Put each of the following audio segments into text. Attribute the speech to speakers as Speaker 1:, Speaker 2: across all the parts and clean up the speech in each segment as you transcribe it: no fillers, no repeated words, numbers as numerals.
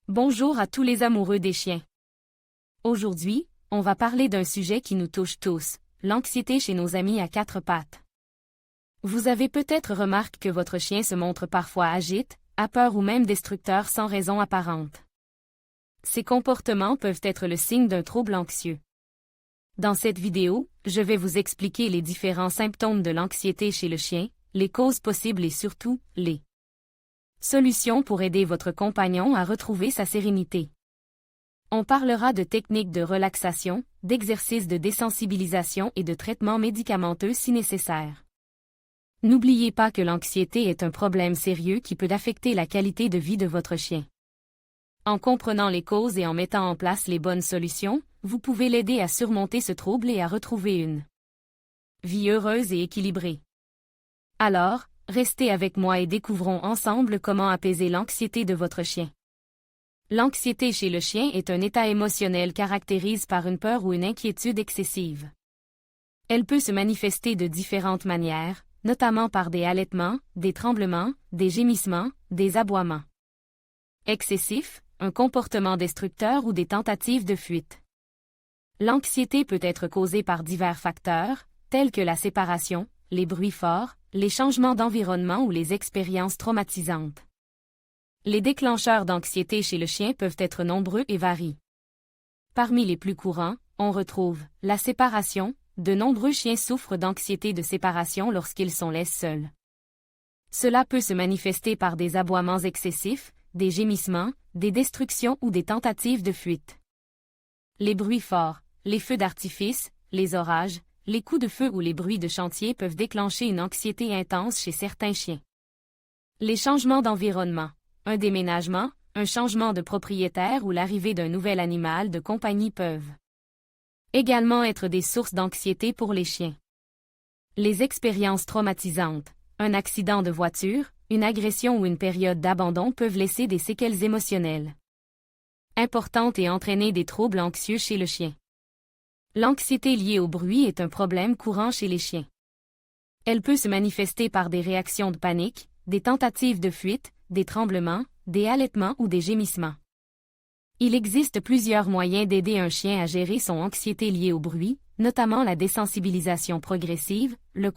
Speaker 1: Bonjour à tous les amoureux des chiens. Aujourd'hui, on va parler d'un sujet qui nous touche tous, l'anxiété chez nos amis à quatre pattes. Vous avez peut-être remarqué que votre chien se montre parfois agite, a peur ou même destructeur sans raison apparente. Ces comportements peuvent être le signe d'un trouble anxieux. Dans cette vidéo, je vais vous expliquer les différents symptômes de l'anxiété chez le chien, les causes possibles et surtout, les solutions pour aider votre compagnon à retrouver sa sérénité. On parlera de techniques de relaxation, d'exercices de désensibilisation et de traitements médicamenteux si nécessaire. N'oubliez pas que l'anxiété est un problème sérieux qui peut affecter la qualité de vie de votre chien. En comprenant les causes et en mettant en place les bonnes solutions, vous pouvez l'aider à surmonter ce trouble et à retrouver une vie heureuse et équilibrée. Alors, restez avec moi et découvrons ensemble comment apaiser l'anxiété de votre chien. L'anxiété chez le chien est un état émotionnel caractérisé par une peur ou une inquiétude excessive. Elle peut se manifester de différentes manières, notamment par des halètements, des tremblements, des gémissements, des aboiements excessifs, un comportement destructeur ou des tentatives de fuite. L'anxiété peut être causée par divers facteurs, tels que la séparation, les bruits forts, les changements d'environnement ou les expériences traumatisantes. Les déclencheurs d'anxiété chez le chien peuvent être nombreux et varient. Parmi les plus courants, on retrouve la séparation. De nombreux chiens souffrent d'anxiété de séparation lorsqu'ils sont laissés seuls. Cela peut se manifester par des aboiements excessifs, des gémissements, des destructions ou des tentatives de fuite. Les bruits forts, les feux d'artifice, les orages, les coups de feu ou les bruits de chantier peuvent déclencher une anxiété intense chez certains chiens. Les changements d'environnement, un déménagement, un changement de propriétaire ou l'arrivée d'un nouvel animal de compagnie peuvent également être des sources d'anxiété pour les chiens. Les expériences traumatisantes, un accident de voiture, une agression ou une période d'abandon peuvent laisser des séquelles émotionnelles importantes et entraîner des troubles anxieux chez le chien. L'anxiété liée au bruit est un problème courant chez les chiens. Elle peut se manifester par des réactions de panique, des tentatives de fuite, des tremblements, des halètements ou des gémissements. Il existe plusieurs moyens d'aider un chien à gérer son anxiété liée au bruit, notamment la désensibilisation progressive, le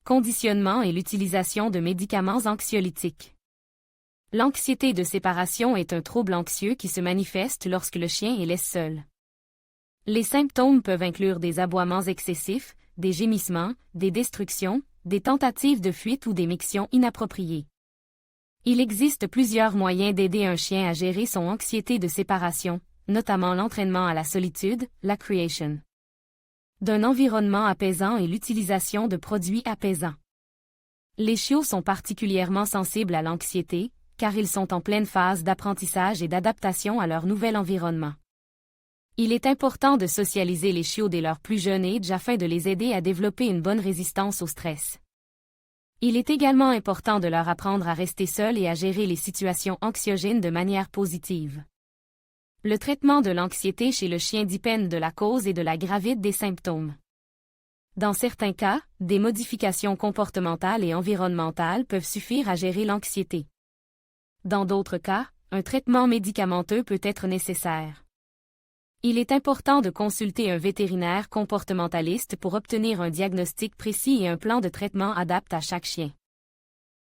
Speaker 1: conditionnement et l'utilisation de médicaments anxiolytiques. L'anxiété de séparation est un trouble anxieux qui se manifeste lorsque le chien est laissé seul. Les symptômes peuvent inclure des aboiements excessifs, des gémissements, des destructions, des tentatives de fuite ou des mictions inappropriées. Il existe plusieurs moyens d'aider un chien à gérer son anxiété de séparation, notamment l'entraînement à la solitude, la création d'un environnement apaisant et l'utilisation de produits apaisants. Les chiots sont particulièrement sensibles à l'anxiété, car ils sont en pleine phase d'apprentissage et d'adaptation à leur nouvel environnement. Il est important de socialiser les chiots dès leur plus jeune âge afin de les aider à développer une bonne résistance au stress. Il est également important de leur apprendre à rester seuls et à gérer les situations anxiogènes de manière positive. Le traitement de l'anxiété chez le chien dépend de la cause et de la gravité des symptômes. Dans certains cas, des modifications comportementales et environnementales peuvent suffire à gérer l'anxiété. Dans d'autres cas, un traitement médicamenteux peut être nécessaire. Il est important de consulter un vétérinaire comportementaliste pour obtenir un diagnostic précis et un plan de traitement adapté à chaque chien.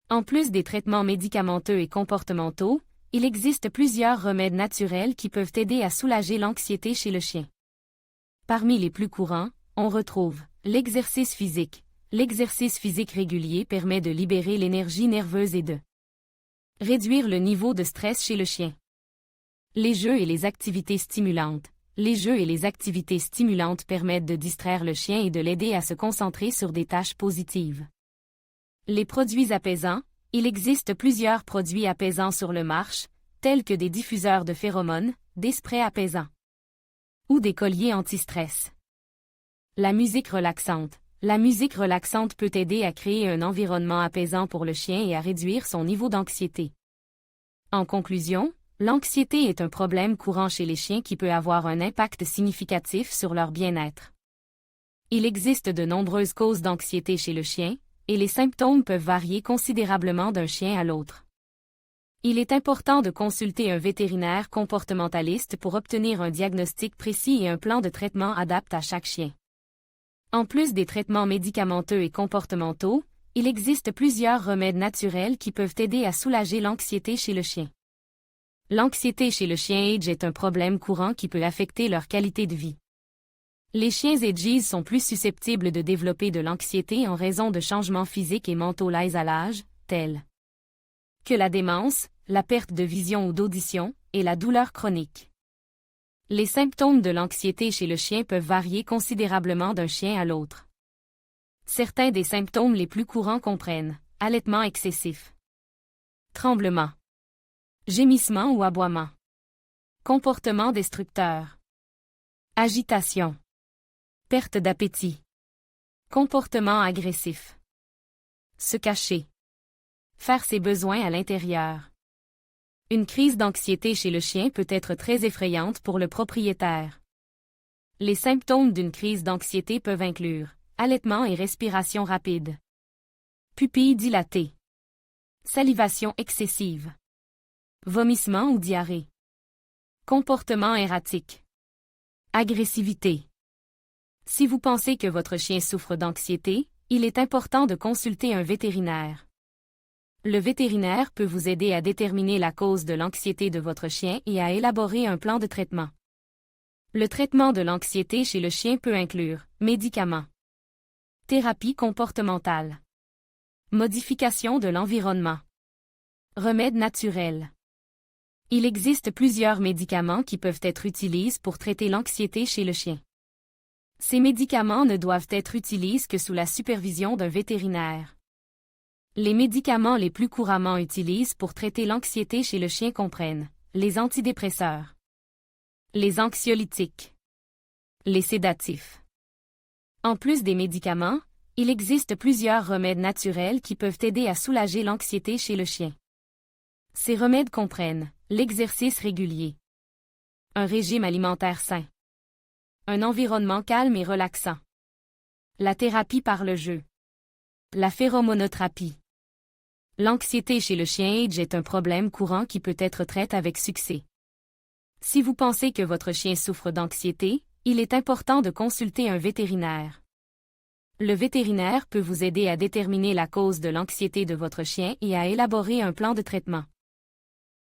Speaker 1: En plus des traitements médicamenteux et comportementaux, il existe plusieurs remèdes naturels qui peuvent aider à soulager l'anxiété chez le chien. Parmi les plus courants, on retrouve l'exercice physique. L'exercice physique régulier permet de libérer l'énergie nerveuse et de réduire le niveau de stress chez le chien. Les jeux et les activités stimulantes. Les jeux et les activités stimulantes permettent de distraire le chien et de l'aider à se concentrer sur des tâches positives. Les produits apaisants. Il existe plusieurs produits apaisants sur le marché, tels que des diffuseurs de phéromones, des sprays apaisants ou des colliers anti-stress. La musique relaxante. La musique relaxante peut aider à créer un environnement apaisant pour le chien et à réduire son niveau d'anxiété. En conclusion, l'anxiété est un problème courant chez les chiens qui peut avoir un impact significatif sur leur bien-être. Il existe de nombreuses causes d'anxiété chez le chien, et les symptômes peuvent varier considérablement d'un chien à l'autre. Il est important de consulter un vétérinaire comportementaliste pour obtenir un diagnostic précis et un plan de traitement adapté à chaque chien. En plus des traitements médicamenteux et comportementaux, il existe plusieurs remèdes naturels qui peuvent aider à soulager l'anxiété chez le chien. L'anxiété chez le chien age est un problème courant qui peut affecter leur qualité de vie. Les chiens ages sont plus susceptibles de développer de l'anxiété en raison de changements physiques et mentaux liés à l'âge, tels que la démence, la perte de vision ou d'audition, et la douleur chronique. Les symptômes de l'anxiété chez le chien peuvent varier considérablement d'un chien à l'autre. Certains des symptômes les plus courants comprennent allaitement excessif, tremblement, gémissement ou aboiement, comportement destructeur, agitation, perte d'appétit, comportement agressif, se cacher, faire ses besoins à l'intérieur. Une crise d'anxiété chez le chien peut être très effrayante pour le propriétaire. Les symptômes d'une crise d'anxiété peuvent inclure allaitement et respiration rapide, pupilles dilatées, salivation excessive, vomissement ou diarrhée, comportement erratique, agressivité. Si vous pensez que votre chien souffre d'anxiété, il est important de consulter un vétérinaire. Le vétérinaire peut vous aider à déterminer la cause de l'anxiété de votre chien et à élaborer un plan de traitement. Le traitement de l'anxiété chez le chien peut inclure médicaments, thérapie comportementale, modification de l'environnement, remèdes naturels. Il existe plusieurs médicaments qui peuvent être utilisés pour traiter l'anxiété chez le chien. Ces médicaments ne doivent être utilisés que sous la supervision d'un vétérinaire. Les médicaments les plus couramment utilisés pour traiter l'anxiété chez le chien comprennent les antidépresseurs, les anxiolytiques, les sédatifs. En plus des médicaments, il existe plusieurs remèdes naturels qui peuvent aider à soulager l'anxiété chez le chien. Ces remèdes comprennent l'exercice régulier, un régime alimentaire sain, un environnement calme et relaxant, la thérapie par le jeu, la phéromonothérapie. L'anxiété chez le chien age est un problème courant qui peut être traité avec succès. Si vous pensez que votre chien souffre d'anxiété, il est important de consulter un vétérinaire. Le vétérinaire peut vous aider à déterminer la cause de l'anxiété de votre chien et à élaborer un plan de traitement.